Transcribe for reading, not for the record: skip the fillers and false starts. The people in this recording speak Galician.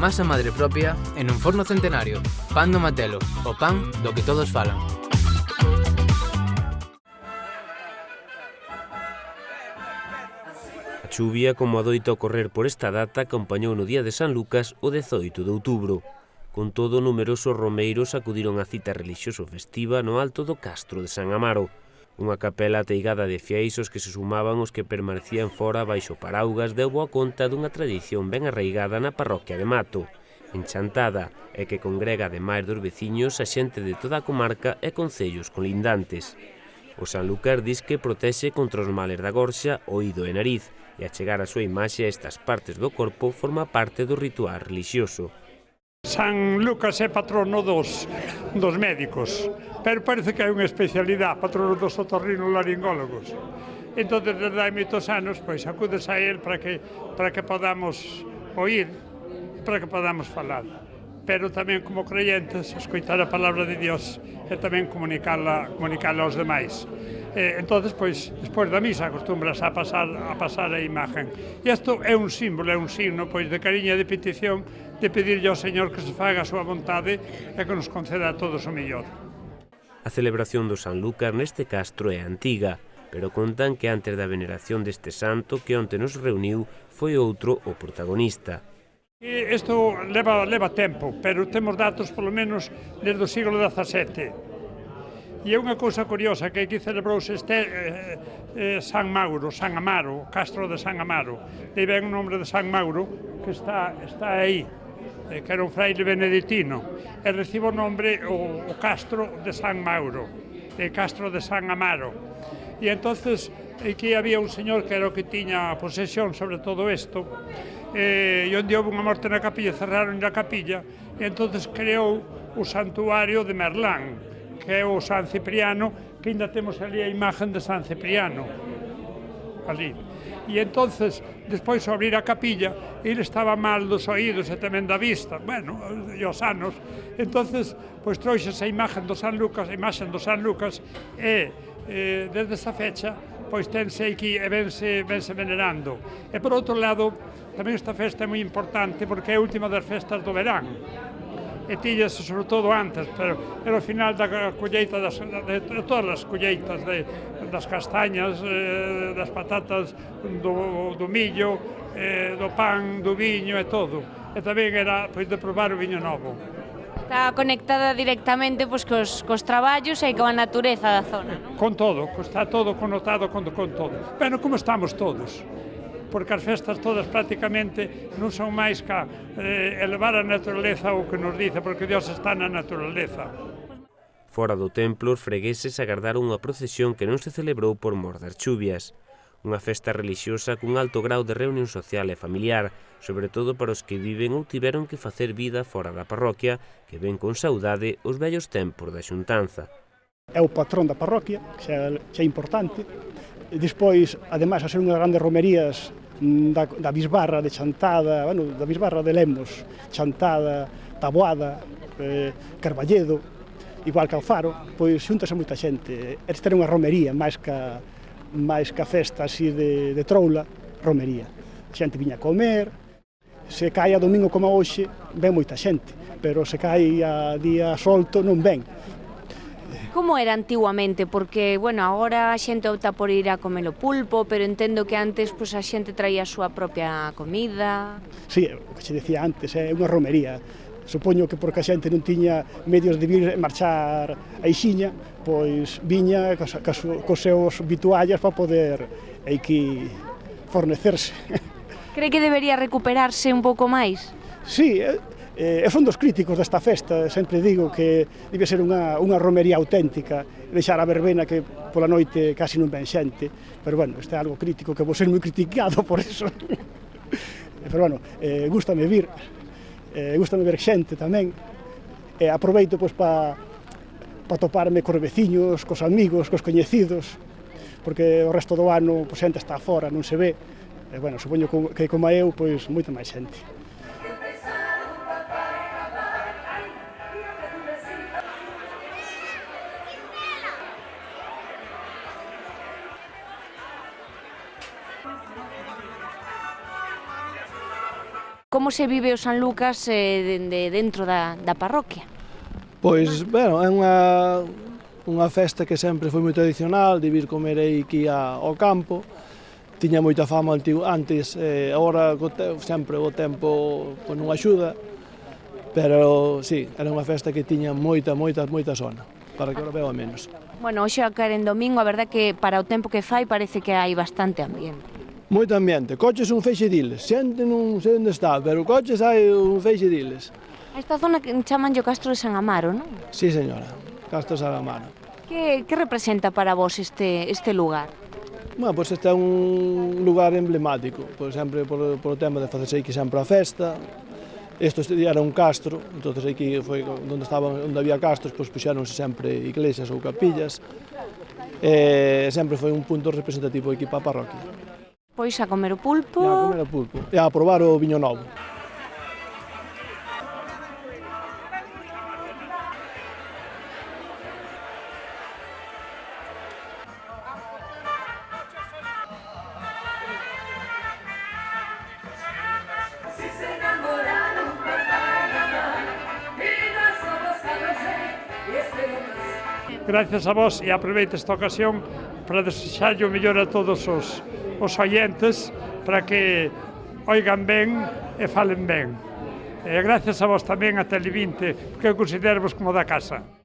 masa madre propia e nun forno centenario. Pan do Matelo, o pan do que todos falan. A chuvia, como adoita ocorrer por esta data, acompañou no día de San Lucas o 18 de outubro. Con todo, numerosos romeiros acudiron á cita relixioso festiva no alto do Castro de San Amaro, unha capela ateigada de fiéis aos que se sumaban os que permanecían fora baixo paraugas deu boa conta dunha tradición ben arraigada na parroquia de Mato, enchantada e que congrega ademais dos veciños a xente de toda a comarca e concellos colindantes. O Sanlúcar dis que protexe contra os males da gorxa, oído e nariz, e achegar a súa imaxe a estas partes do corpo forma parte do ritual relixioso. San Lucas é patrono dos médicos, pero parece que hai unha especialidade, patrono dos otorrinolaringólogos. Entón, desde hai moitos anos, pois acudes a él para que podamos oír, para que podamos falar. Pero tamén como creyentes, escoitar a palabra de Dios e tamén comunicala aos demais. Entón, pois, despois da misa, acostumbras a pasar a imagen. E isto é un símbolo, é un signo pois, de cariño e de petición de pedirlle ao Señor que se faga a súa vontade e que nos conceda a todos o mellor. A celebración do Sanlúcar neste castro é antiga, pero contan que antes da veneración deste santo que onte nos reuniu foi outro o protagonista. Isto leva tempo, pero temos datos polo menos desde o siglo XVII. E é unha cousa curiosa que aquí celebrouse San Mauro, San Amaro, Castro de San Amaro. E ven o nome de San Mauro que está aí, que era un fraile beneditino, e recibe o nome o Castro de San Mauro, Castro de San Amaro. E entonces aquí había un señor que era o que tiña posesión sobre todo isto, e onde houve unha morte na capilla, cerraron a capilla, e entonces creou o santuario de Merlán, que é o San Cipriano, que ainda temos ali a imagen de San Cipriano, ali. E entonces, despois de abrir a capilla, ele estaba mal dos oídos e tamén da vista, bueno, e os anos. Entonces, pois trouxe esa imagen do San Lucas, a imagen do San Lucas, e desde esa fecha, pois tense aquí e vense venerando. E por outro lado, tamén esta festa é moi importante porque é a última das festas do verán. E tíllase sobre todo antes, pero era o final da colleita de todas as colleitas, das castañas, das patatas, do millo, do pan, do viño e todo. E tamén era pois, de probar o viño novo. Está conectada directamente pois, cos traballos e coa natureza da zona, non? Con todo, está todo connotado con todo. Bueno, como estamos todos? Porque as festas todas prácticamente non son máis que elevar a naturaleza o que nos dice, porque Dios está na naturaleza. Fora do templo, os fregueses agardaron unha procesión que non se celebrou por mor das chuvias. Unha festa relixiosa cun alto grau de reunión social e familiar, sobre todo para os que viven ou tiveron que facer vida fora da parroquia, que ven con saudade os vellos tempos da xuntanza. É o patrón da parroquia, que é importante. E despois, ademais, a ser unha grande romerías da Bisbarra de Chantada, bueno, da Bisbarra de Lemos, Chantada, Taboada, Carballedo, igual que Alfaro, pois xuntase moita xente. Esta era unha romería, máis que a festa así de troula, romería. A xente viña a comer, se cae a domingo como hoxe, ven moita xente, pero se cae a día solto non ven. Como era antiguamente? Porque, bueno, agora a xente opta por ir a comer o pulpo, pero entendo que antes pues, a xente traía a súa propia comida. Sí, o que se decía antes, é unha romería. Supoño que porque a xente non tiña medios de vir marchar a Ixiña, pois viña cos seus vituallas para poder aquí fornecerse. Cree que debería recuperarse un pouco máis? Sí, eu son dos críticos desta festa, sempre digo que debe ser unha romería auténtica, deixar a verbena que pola noite casi non ven xente, pero bueno, este é algo crítico que vou ser moi criticado por eso. Pero bueno, gústame vir xente tamén, e aproveito pois para toparme cos veciños, cos amigos, cos coñecidos, porque o resto do ano pois, xente está fora, non se ve, e bueno, supoño que como eu, pois moita máis xente. Como se vive o San Lucas dentro da parroquia? Pois, bueno, é unha festa que sempre foi moi tradicional, de vir comer aí aquí ao campo. Tiña moita fama antes, agora sempre o tempo non axuda, pero sí, era unha festa que tiña moita zona, para que agora veo a menos. Bueno, hoxe a caer en domingo, a verdad que para o tempo que fai parece que hai bastante ambiente. Moito ambiente, coches un feixe diles, xente non sei onde está, pero coches hai un feixe diles. A esta zona que chaman o Castro de San Amaro, non? Sí, señora, Castro de San Amaro. Que representa para vos este lugar? Bueno, pois este é un lugar emblemático, pois sempre por o tema de facerse aquí sempre a festa. Isto era un castro, entonces aquí foi onde había castros, pois puxéronse sempre iglesias ou capillas. Sempre foi un punto representativo aquí para a parroquia. Pois a comer o pulpo. E a comer o pulpo. E a probar o viño novo. Gracias a vos e aproveito esta ocasión para desexarlle o mellor a todos os oyentes para que oigan ben e falen ben. E gracias a vos tamén a Tele20, que eu considero vos como da casa.